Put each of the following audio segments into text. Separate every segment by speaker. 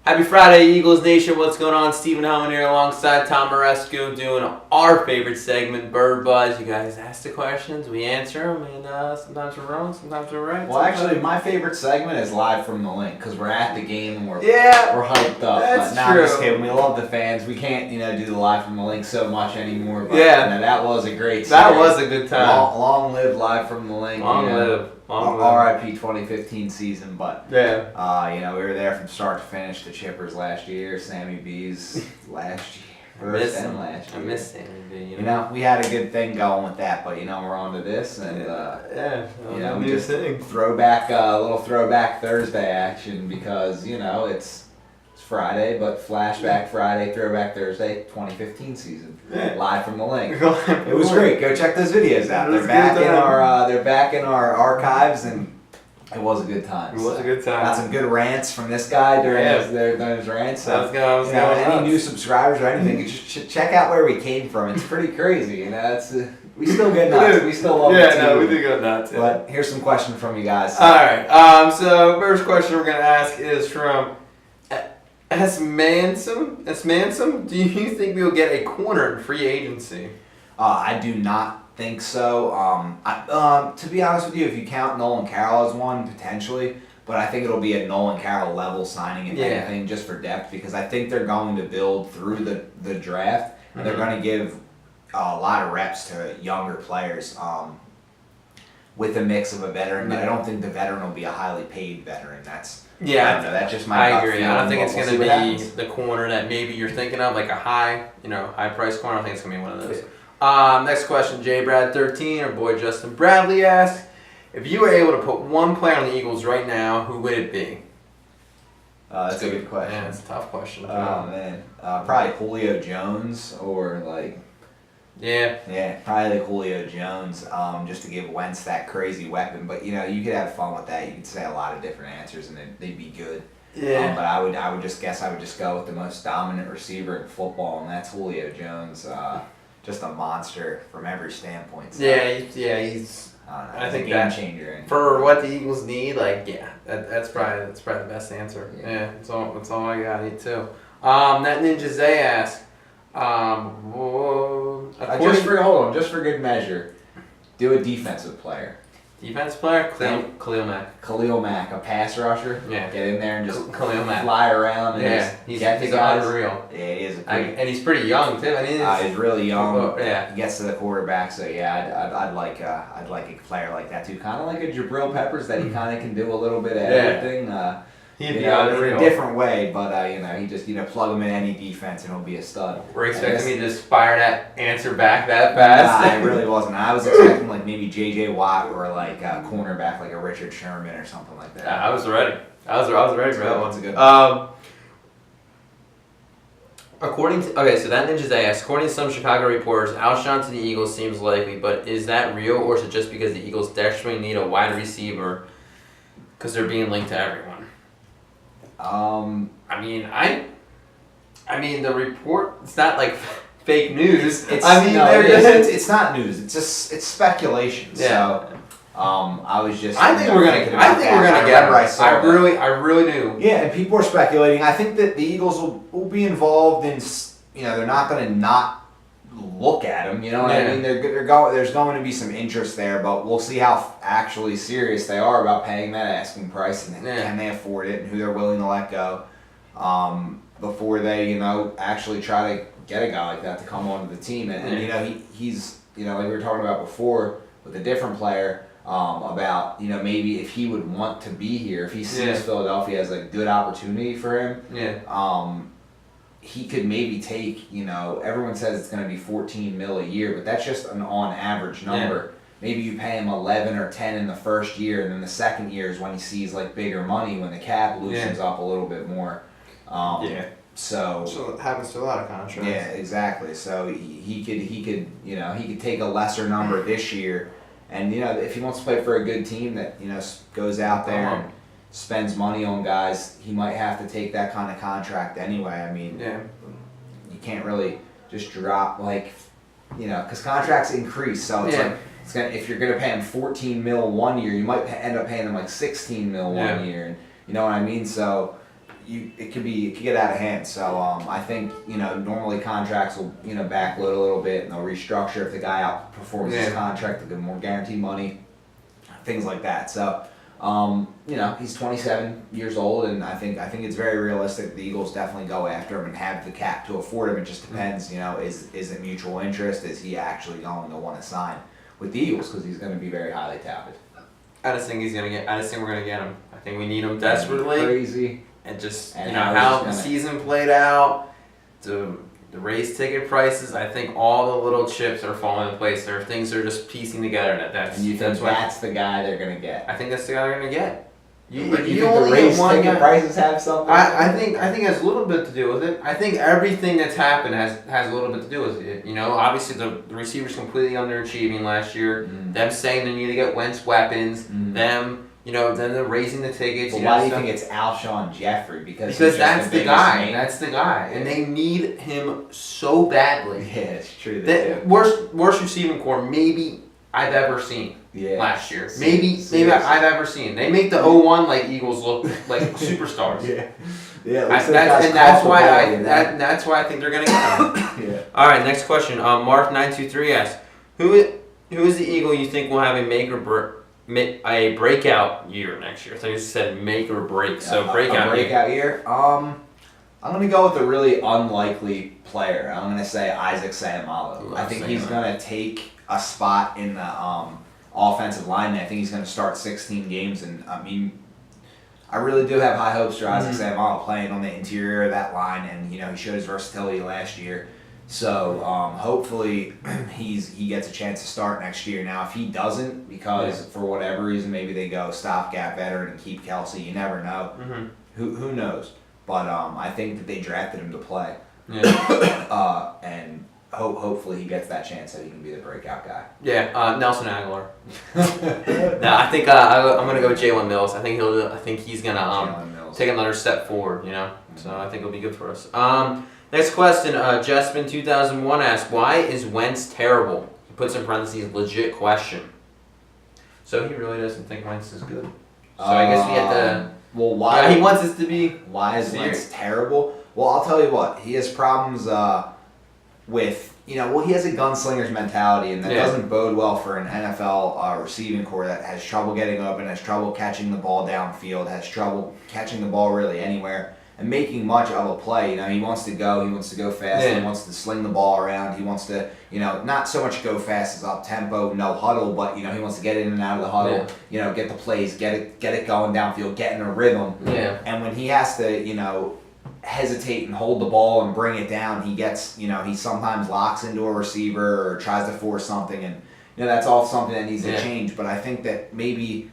Speaker 1: Happy Friday, Eagles Nation. What's going on? Stephen Hellmann here alongside Tom Aresco doing our favorite segment, Bird Buzz. You guys ask the questions, we answer them, and sometimes we're wrong, sometimes we're right.
Speaker 2: Well, actually, my favorite segment is Live from the Link because we're at the game and we're hyped up.
Speaker 1: That's
Speaker 2: but
Speaker 1: true.
Speaker 2: I'm just kidding. We love the fans. We can't do the Live from the Link so much anymore. But, that was a great series.
Speaker 1: That was a good time.
Speaker 2: Long live Live from the Link.
Speaker 1: Long live.
Speaker 2: RIP 2015 season, but
Speaker 1: we
Speaker 2: were there from start to finish. The Chippers last year, Sammy B's last year, last year.
Speaker 1: I miss Sammy B.
Speaker 2: We had a good thing going with that, but we're on to this, and we just little throwback Thursday action because it's Friday, but flashback Friday, throwback Thursday, 2015 season, live from the link. It was great. Go check those videos out. They're back in our archives, and it was a good time.
Speaker 1: It was a good time.
Speaker 2: Got some good rants from this guy during his rants. So, any new subscribers or anything, you just check out where we came from. It's pretty crazy. We still get nuts. We still love it too.
Speaker 1: We do go nuts. Yeah.
Speaker 2: But here's some questions from you guys.
Speaker 1: All right. So first question we're gonna ask is from S. Mansom. Do you think we will get a corner in free agency?
Speaker 2: I do not think so. To be honest with you, if you count Nolan Carroll as one, potentially, but I think it'll be a Nolan Carroll level signing, if anything, just for depth, because I think they're going to build through the draft, and they're going to give a lot of reps to younger players with a mix of a veteran, but I don't think the veteran will be a highly paid veteran. That's just my
Speaker 1: I agree. I don't think it's going to be the corner that maybe you're thinking of, like a high price corner. I think it's going to be one of those. Next question, JBrad13, our boy Justin Bradley asks, if you were able to put one player on the Eagles right now, who would it be?
Speaker 2: That's a good question.
Speaker 1: Yeah, it's a tough question.
Speaker 2: Oh, man. Probably Julio Jones or probably Julio Jones, just to give Wentz that crazy weapon. But you could have fun with that. You could say a lot of different answers, and they'd be good.
Speaker 1: Yeah.
Speaker 2: But I would just go with the most dominant receiver in football, and that's Julio Jones. Just a monster from every standpoint. So,
Speaker 1: he's. I think
Speaker 2: game changer.
Speaker 1: For what the Eagles need, that's probably the best answer. Yeah, that's all I got. Me too. That Ninja Zay asks.
Speaker 2: Just for good measure, do a defensive player.
Speaker 1: Defensive player? Khalil Mack.
Speaker 2: Khalil Mack, a pass rusher.
Speaker 1: Yeah.
Speaker 2: Get in there and just
Speaker 1: Khalil Mack.
Speaker 2: Fly around and
Speaker 1: he's
Speaker 2: unreal. Yeah, he is.
Speaker 1: And he's pretty young too.
Speaker 2: He's really young.
Speaker 1: Yeah.
Speaker 2: He gets to the quarterback, so I'd like a player like that too. Kind of like a Jabril Peppers, that he kind of can do a little bit of everything.
Speaker 1: He'd be
Speaker 2: in a different way, but he just plug him in any defense and he'll be a stud.
Speaker 1: We're expecting me to just fire that answer back that fast.
Speaker 2: Nah, it really wasn't. I was expecting maybe J.J. Watt or a cornerback like a Richard Sherman or something like that.
Speaker 1: I was ready. I was ready for that one.
Speaker 2: That's a good
Speaker 1: one. So that Ninja Zay asks, according to some Chicago reporters, Alshon to the Eagles seems likely, but is that real, or is it just because the Eagles desperately need a wide receiver because they're being linked to everyone? The report, it's not like fake news.
Speaker 2: It's not news. It's speculation.
Speaker 1: Yeah.
Speaker 2: So, I was just.
Speaker 1: I think we're gonna get him. I really do.
Speaker 2: Yeah, and people are speculating. I think that the Eagles will be involved in. They're not going to not look at him. You know what I mean? There's going to be some interest there, but we'll see how actually serious they are about paying that asking price, and can they afford it, and who they're willing to let go before they actually try to get a guy like that to come onto the team. And he's like we were talking about before with a different player about maybe if he would want to be here, if he sees Philadelphia as a good opportunity for him. He could maybe take, everyone says it's going to be $14 million a year, but that's just an on average number. Maybe you pay him 11 or 10 in the first year, and then the second year is when he sees bigger money, when the cap loosens up a little bit more. So
Speaker 1: it happens to a lot of contracts.
Speaker 2: Yeah, exactly. So he could take a lesser number this year, and if he wants to play for a good team that goes out there and spends money on guys, he might have to take that kind of contract anyway. You can't really just drop because contracts increase. So it's if you're gonna pay him $14 million 1 year, you might end up paying him $16 million 1 year, and you know what I mean. So it could get out of hand. So I think normally contracts will backload a little bit and they'll restructure if the guy outperforms his contract, they'll give him more guaranteed money, things like that. So he's 27 years old, and I think it's very realistic the Eagles definitely go after him and have the cap to afford him. It just depends, is it mutual interest? Is he actually going to want to sign with the Eagles because he's going to be very highly touted?
Speaker 1: I just think we're gonna get him. I think we need him desperately.
Speaker 2: Crazy.
Speaker 1: And just how the season played out, the raised ticket prices. I think all the little chips are falling in place. There are things that are just piecing together.
Speaker 2: And you think that's the guy they're gonna get?
Speaker 1: I think that's the guy they're gonna get.
Speaker 2: You think the raised ticket prices have something?
Speaker 1: I think it has a little bit to do with it. I think everything that's happened has a little bit to do with it. Obviously the receivers completely underachieving last year. Them saying they need to get Wentz weapons. Them. Then they're raising the tickets.
Speaker 2: Well, why do you think it's Alshon Jeffery? Because
Speaker 1: that's the guy. That's the guy, and they need him so badly.
Speaker 2: Yeah, it's true.
Speaker 1: Worst receiving core maybe I've ever seen last year. Maybe I've ever seen. They make the 0-1 Eagles look like superstars. That's why I think they're gonna get him. All right, next question. Mark923 asks, who is the Eagle you think will have a breakout year next year? I think you said make or break. So
Speaker 2: breakout year. I'm gonna go with a really unlikely player. I'm gonna say Isaac Sayamalo. I think he's gonna take a spot in the offensive line. I think he's gonna start 16 games, and I really do have high hopes for Isaac Sayamalo playing on the interior of that line, and he showed his versatility last year. So hopefully he gets a chance to start next year. Now if he doesn't, because for whatever reason maybe they go stopgap veteran and keep Kelsey, you never know. Who knows? But I think that they drafted him to play, and hopefully he gets that chance so he can be the breakout guy.
Speaker 1: Nelson Aguilar. No, I think I'm gonna go with Jalen Mills. I think he's gonna take another step forward. So I think it'll be good for us. Next question, Jespin2001 asks, why is Wentz terrible? He puts in parentheses, legit question. So he really doesn't think Wentz is good. So I guess we have to...
Speaker 2: Well, why...
Speaker 1: he wants us to be...
Speaker 2: Why is Wentz terrible? Well, I'll tell you what. He has problems with... he has a gunslinger's mentality, and that doesn't bode well for an NFL receiving core that has trouble getting open, has trouble catching the ball downfield, has trouble catching the ball really anywhere, and making much of a play. He wants to go fast, he wants to sling the ball around, he wants to, not so much go fast as up tempo, no huddle, but he wants to get in and out of the huddle, get the plays, get it going downfield, get in a rhythm. And when he has to, hesitate and hold the ball and bring it down, he gets, he sometimes locks into a receiver or tries to force something, and that's all something that needs to change. But I think that maybe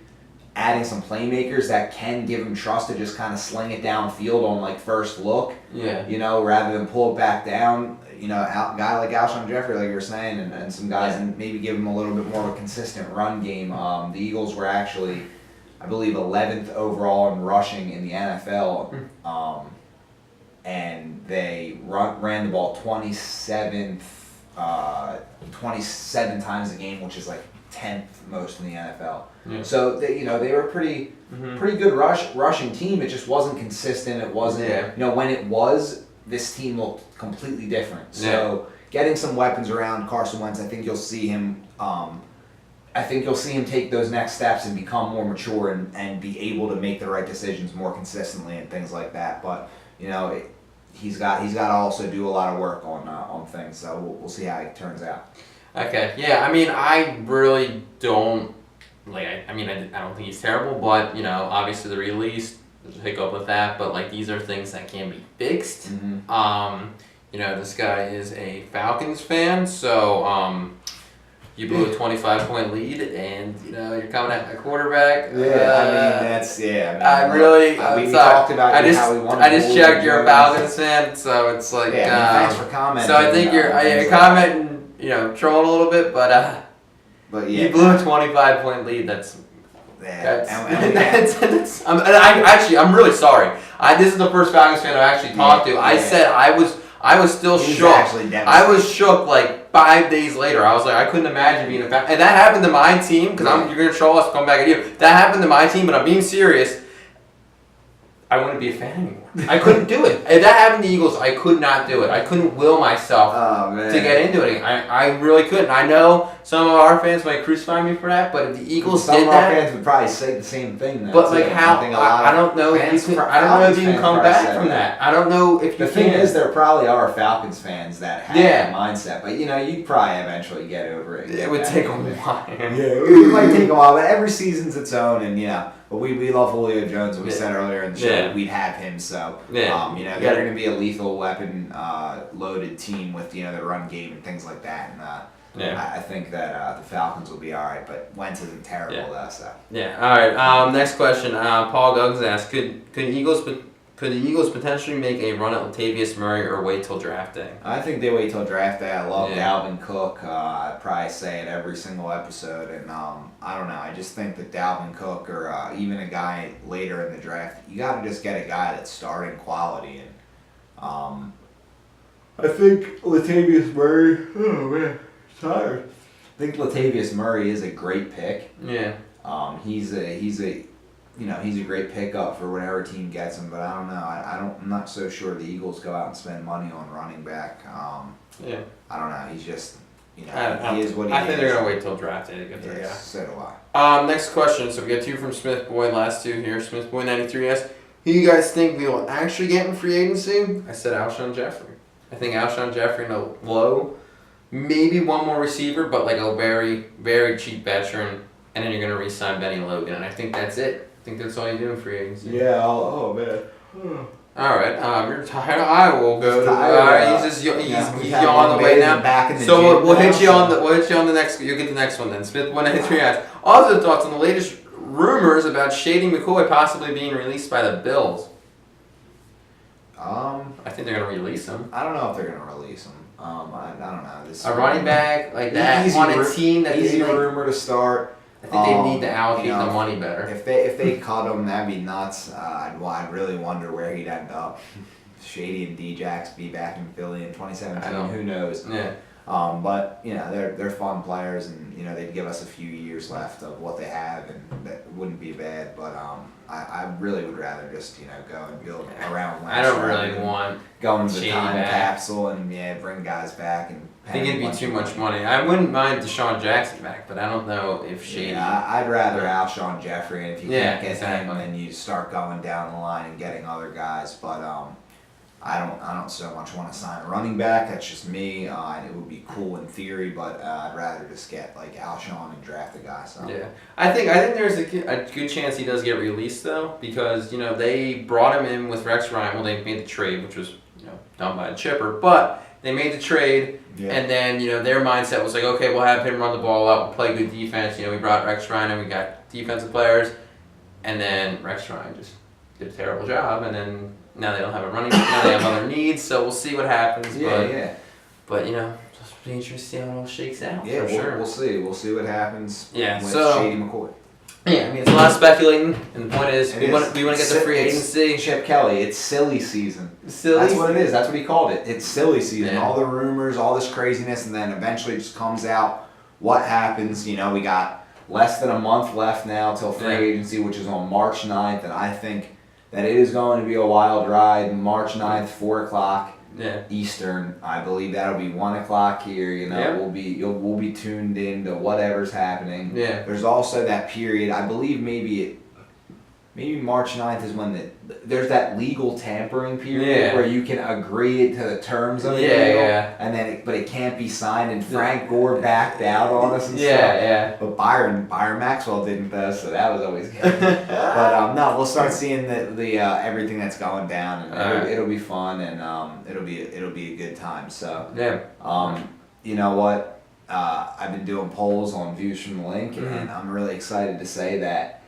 Speaker 2: adding some playmakers that can give him trust to just kind of sling it downfield on first look, rather than pull it back down. A guy like Alshon Jeffery, like you were saying, and some guys, and maybe give him a little bit more of a consistent run game. The Eagles were actually, I believe, 11th overall in rushing in the NFL, and they ran the ball 27 times a game, which is 10th most in the NFL. So they were pretty good rushing team. It just wasn't consistent. It wasn't when it was, this team looked completely different. So getting some weapons around Carson Wentz, I think you'll see him. I think you'll see him take those next steps and become more mature and be able to make the right decisions more consistently and things like that. But he's got to also do a lot of work on things. So we'll see how it turns out.
Speaker 1: Okay. Yeah. I really don't I don't think he's terrible, but obviously the release, there's a hiccup with that. But these are things that can be fixed. This guy is a Falcons fan, so you blew a 25-point lead, and you're coming at a quarterback.
Speaker 2: We talked about how we wanted.
Speaker 1: I just checked you're a Falcons fan, so it's
Speaker 2: thanks for commenting.
Speaker 1: So I think you're commenting. Trolling a little bit, but you blew a 25-point lead. I'm really sorry. This is the first Falcons fan I actually talked to. I said I was still shook. I was shook 5 days later. I was I couldn't imagine being a Falcons. And that happened to my team, because you're going to troll us, come back at you. That happened to my team, but I'm being serious. I wouldn't be a fan anymore. I couldn't do it. If that happened to the Eagles, I could not do it. I couldn't will myself to get into it. I really couldn't. I know some of our fans might crucify me for that, but if the Eagles did that,
Speaker 2: some of our fans would probably say the same thing.
Speaker 1: But like how? I don't know if you can. I don't know if you can come back from that. I don't know if you can.
Speaker 2: The thing is, there probably are Falcons fans that have that mindset, but you'd probably eventually get over it.
Speaker 1: It would take a while.
Speaker 2: It might take a while, but every season's its own, and but we love Julio Jones. We said earlier in the show we'd have him, so they're going to be a lethal weapon loaded team with the run game and things like that, and I think that the Falcons will be all right, but Wentz isn't terrible though. So
Speaker 1: all right. Next question. Paul Guggs asked, could the Eagles potentially make a run at Latavius Murray or wait till draft day?
Speaker 2: I think they wait till draft day. I love Dalvin Cook. I probably say it every single episode, and I don't know. I just think that Dalvin Cook or even a guy later in the draft, you got to just get a guy that's starting quality. And I think Latavius Murray. Oh man, tired. I think Latavius Murray is a great pick.
Speaker 1: Yeah.
Speaker 2: He's a great pickup for whatever team gets him, but I don't know. I'm not so sure the Eagles go out and spend money on running back. I don't know. He's just, he is what he is.
Speaker 1: I think they're going to wait till draft day to get their guy.
Speaker 2: So do I.
Speaker 1: Next question. So we got two from Smith Boy, last two here. Smith Boy 93 asks, who do you guys think we will actually get in free agency? I said Alshon Jeffery. I think Alshon Jeffery in a low, maybe one more receiver, but like a very, very cheap veteran, and then you're going to re-sign Benny Logan, and I think that's it. I think that's all you do in free agency.
Speaker 2: Yeah. Oh man.
Speaker 1: All right. You're tired. I will go. He's yawning away now. So we'll hit you on the next. You'll get the next one then. Smith 193 asks. Also, thoughts on the latest rumors about Shady McCoy possibly being released by the Bills. I think they're gonna release him.
Speaker 2: I don't know if they're gonna release him. I don't know.
Speaker 1: A running back like that on a team that
Speaker 2: easy rumor to start.
Speaker 1: I think they need to allocate the money better.
Speaker 2: If they cut him, that'd be nuts. I'd really wonder where he'd end up. Shady and D-Jax be back in Philly in 2017. Who knows?
Speaker 1: Yeah.
Speaker 2: But they're fun players, and they'd give us a few years left of what they have, and that wouldn't be bad. But I really would rather just go and build around.
Speaker 1: I don't really want
Speaker 2: go into the time capsule and bring guys back and.
Speaker 1: I think it'd be too much money. I wouldn't mind Deshaun Jackson back, but I don't know if Shady.
Speaker 2: Yeah, I'd rather Alshon Jeffery, and if you can't get him, then you start going down the line and getting other guys. But I don't so much want to sign a running back. That's just me. It would be cool in theory, but I'd rather just get like Alshon and draft a guy. So.
Speaker 1: Yeah, I think there's a good chance he does get released though, because they brought him in with Rex Ryan. Well, they made the trade, which was done by the Chipper, but they made the trade. Yeah. And then, their mindset was like, okay, we'll have him run the ball up, we'll play good defense. We brought Rex Ryan and we got defensive players. And then Rex Ryan just did a terrible job. And then now they don't have a running back. Now they have other needs. So we'll see what happens. But just be interesting to see how it all shakes out.
Speaker 2: Yeah,
Speaker 1: for sure.
Speaker 2: We'll see. We'll see what happens with Shady McCoy.
Speaker 1: Yeah, it's a lot of speculating, and the point is, we want to get the free agency.
Speaker 2: Chip Kelly, it's silly season.
Speaker 1: Silly.
Speaker 2: That's what it is. That's what he called it. It's silly season. Yeah. All the rumors, all this craziness, and then eventually it just comes out what happens. We got less than a month left now till free agency, which is on March 9th, and I think that it is going to be a wild ride. March 9th, 4 o'clock. Eastern. I believe that'll be 1 o'clock here. We'll be tuned in to whatever's happening. Yeah. There's also that period. I believe maybe March 9th is when there's that legal tampering period where you can agree to the terms of the deal. And then but it can't be signed. And Frank Gore backed out on us and stuff. But Byron Maxwell didn't though, so that was always good. But no, we'll start seeing the everything that's going down, and it'll be fun, and it'll be a good time. So you know what? I've been doing polls on Views from the Link, and I'm really excited to say that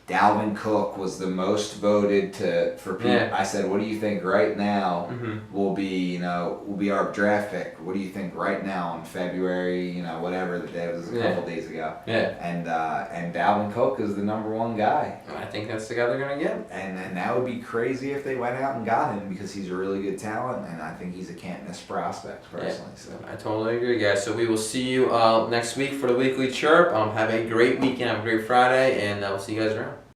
Speaker 2: Dalvin Cook was the most voted for people. I said, what do you think right now will be our draft pick? What do you think right now in February, whatever the day was a couple days ago. And Dalvin Cook is the #1 guy.
Speaker 1: I think that's the guy they're going to get.
Speaker 2: And that would be crazy if they went out and got him, because he's a really good talent, and I think he's a can't miss prospect personally. So
Speaker 1: I totally agree, guys. So we will see you next week for the Weekly Chirp. Have a great weekend, have a great Friday, and we'll see you guys around.